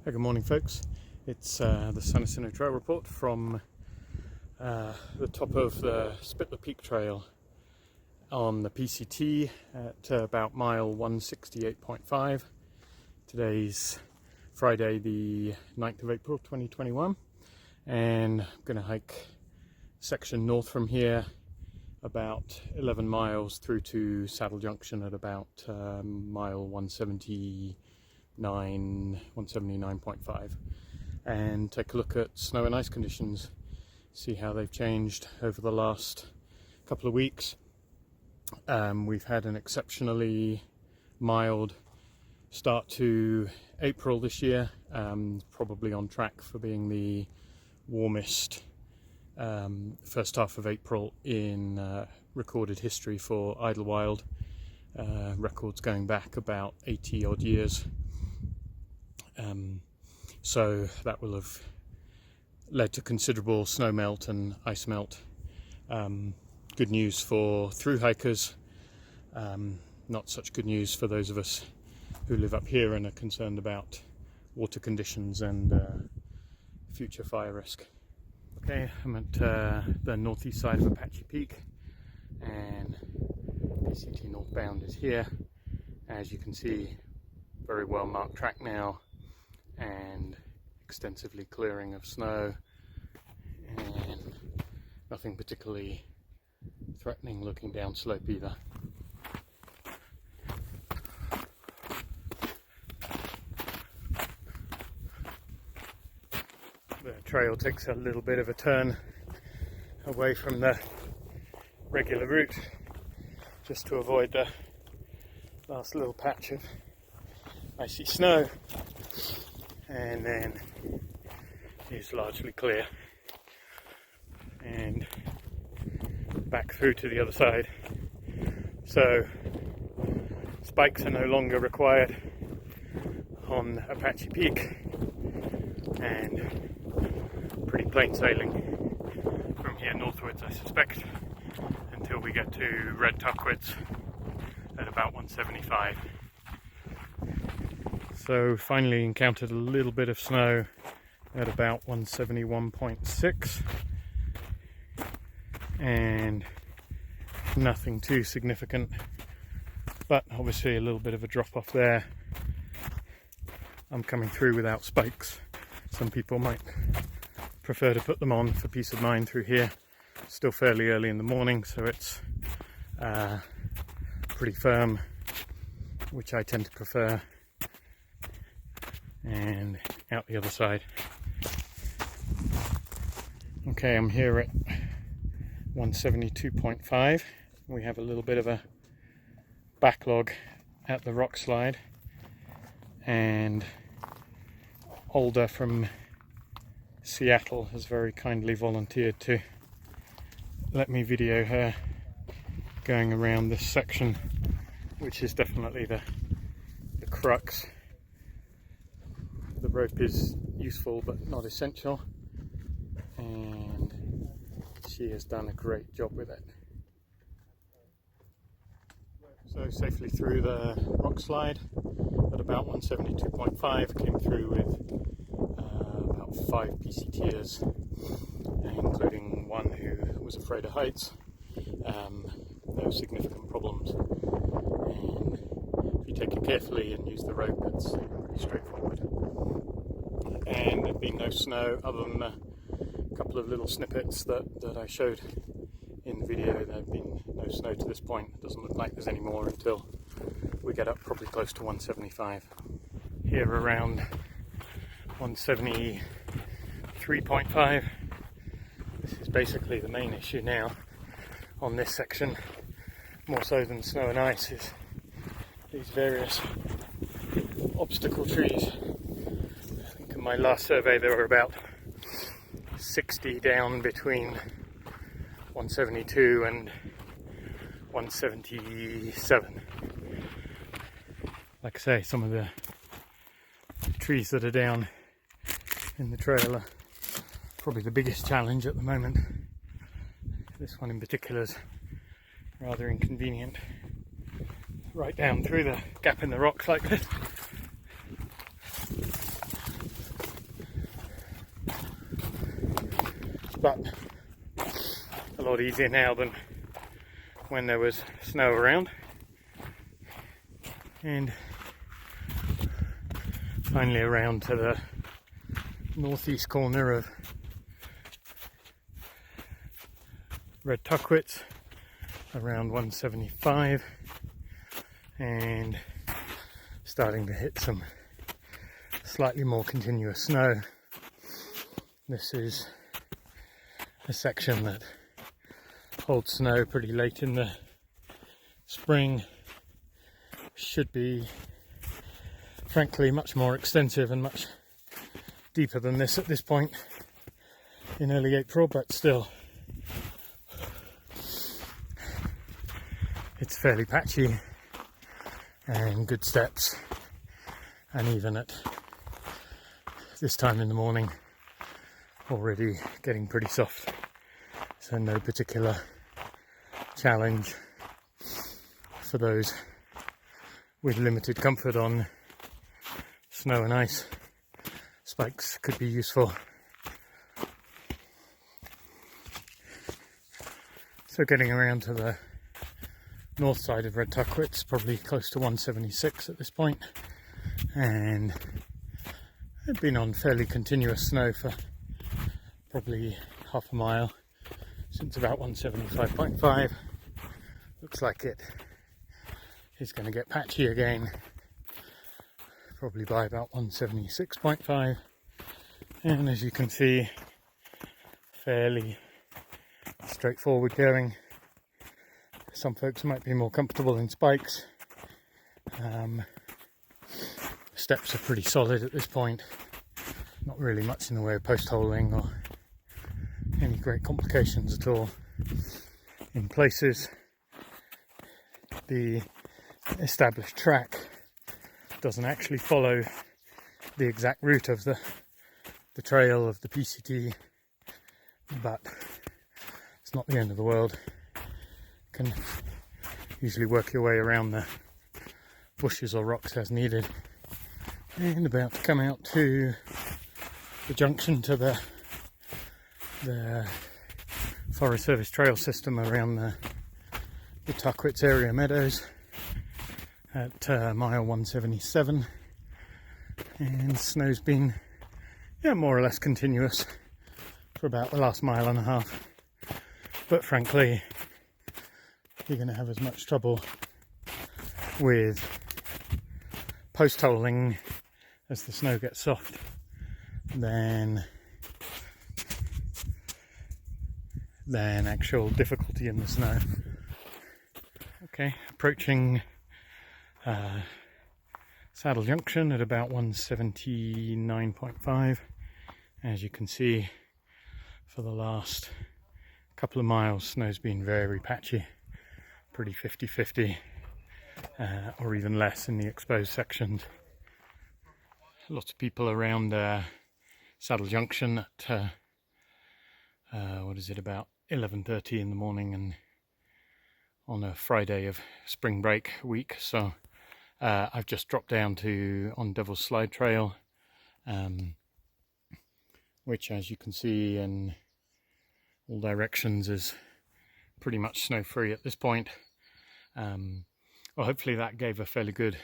Good morning, folks. It's the Sanderson Trail report from the top of the Apache Peak trail on the PCT at about mile 168.5. Today's Friday the 9th of April 2021, and I'm going to hike section north from here about 11 miles through to Saddle Junction at about mile 179.5, and take a look at snow and ice conditions, see how they've changed over the last couple of weeks. We've had an exceptionally mild start to April this year, probably on track for being the warmest first half of April in recorded history for Idlewild, records going back about 80 odd years. So that will have led to considerable snow melt and ice melt. Good news for through hikers, not such good news for those of us who live up here and are concerned about water conditions and future fire risk. Okay, I'm at the northeast side of Apache Peak, and PCT northbound is here. As you can see, very well marked track now, and extensively clearing of snow, and nothing particularly threatening looking down slope either. The trail takes a little bit of a turn away from the regular route just to avoid the last little patch of icy snow, and then is largely clear and back through to the other side. So spikes are no longer required on Apache Peak, and pretty plain sailing from here northwards, I suspect, until we get to Red Tahquitz at about 175. So finally encountered a little bit of snow at about 171.6, and nothing too significant, but obviously a little bit of a drop off there. I'm coming through without spikes. Some people might prefer to put them on for peace of mind through here. Still fairly early in the morning, so it's pretty firm, which I tend to prefer. And out the other side. Okay, I'm here at 172.5. We have a little bit of a backlog at the rock slide, and Older from Seattle has very kindly volunteered to let me video her going around this section, which is definitely the crux. The rope is useful but not essential, and she has done a great job with it. So safely through the rock slide at about 172.5, came through with about 5 PCTers, including one who was afraid of heights. No significant problems, and if you take it carefully and use the rope, it's pretty straightforward. And there'd been no snow other than a couple of little snippets that I showed in the video. There'd been no snow to this point. It doesn't look like there's any more until we get up probably close to 175. Here around 173.5. This is basically the main issue now on this section, more so than snow and ice, is these various obstacle trees. I think in my last survey there were about 60 down between 172 and 177. Like I say, some of the trees that are down in the trail are probably the biggest challenge at the moment. This one in particular is rather inconvenient. Right down through the gap in the rocks like this. but a lot easier now than when there was snow around. And finally around to the northeast corner of Red Tahquitz, around 175, and starting to hit some slightly more continuous snow. This is a section that holds snow pretty late in the spring. Should be, frankly, much more extensive and much deeper than this at this point in early April, but still it's fairly patchy and good steps, and even at this time in the morning already getting pretty soft, so no particular challenge for those with limited comfort on snow and ice. Spikes could be useful. So getting around to the north side of Red Tahquitz, probably close to 176 at this point, and I've been on fairly continuous snow for probably half a mile since about 175.5. Looks like it is going to get patchy again, probably by about 176.5, and as you can see, fairly straightforward going. Some folks might be more comfortable in spikes. Steps are pretty solid at this point, not really much in the way of post-holing or any great complications at all. In places, the established track doesn't actually follow the exact route of the trail of the PCT, but it's not the end of the world. Can usually work your way around the bushes or rocks as needed. And about to come out to the junction to the Forest Service trail system around the Tahquitz area meadows at mile 177, and snow's been more or less continuous for about the last mile and a half, but frankly you're going to have as much trouble with post-holing as the snow gets soft than actual difficulty in the snow. Okay, approaching Saddle Junction at about 179.5. As you can see, for the last couple of miles snow's been very patchy, pretty 50-50, or even less in the exposed sections. Lots of people around Saddle Junction at about 11:30 in the morning, and on a Friday of spring break week. So I've just dropped down on Devil's Slide Trail, which, as you can see in all directions, is pretty much snow free at this point. Well, hopefully that gave a fairly good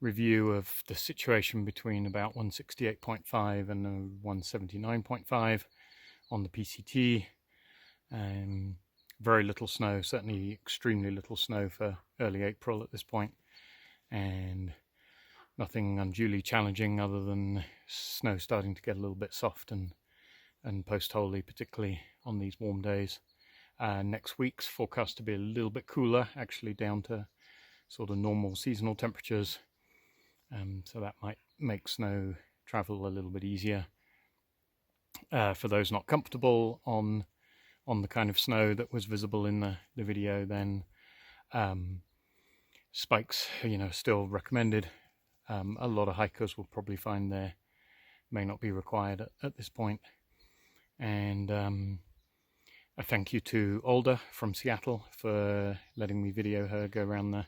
review of the situation between about 168.5 and 179.5 on the PCT. Very little snow, certainly extremely little snow for early April at this point, and nothing unduly challenging other than snow starting to get a little bit soft and post-holy, particularly on these warm days. Next week's forecast to be a little bit cooler, actually down to sort of normal seasonal temperatures, so that might make snow travel a little bit easier. For those not comfortable on the kind of snow that was visible in the video, then spikes, still recommended. A lot of hikers will probably find they may not be required at this point. And a thank you to Alda from Seattle for letting me video her go around the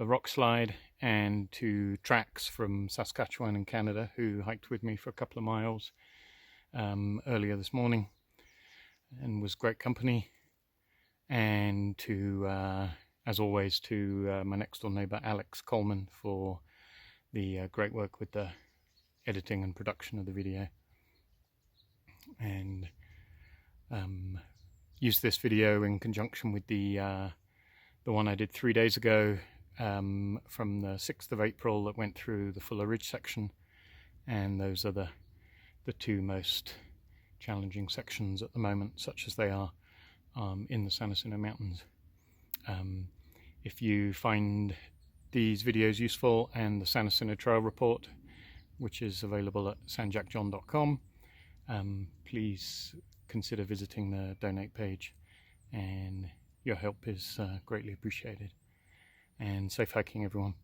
rock slide, and to Trax from Saskatchewan in Canada, who hiked with me for a couple of miles earlier this morning. and was great company. And to, as always, to my next door neighbour Alex Coleman for the great work with the editing and production of the video. And use this video in conjunction with the one I did 3 days ago from the 6th of April that went through the Fuller Ridge section, and those are the two most challenging sections at the moment, such as they are in the San Jacinto Mountains. If you find these videos useful and the San Jacinto Trail Report, which is available at sanjackjohn.com, please consider visiting the donate page, and your help is greatly appreciated. And safe hiking, everyone.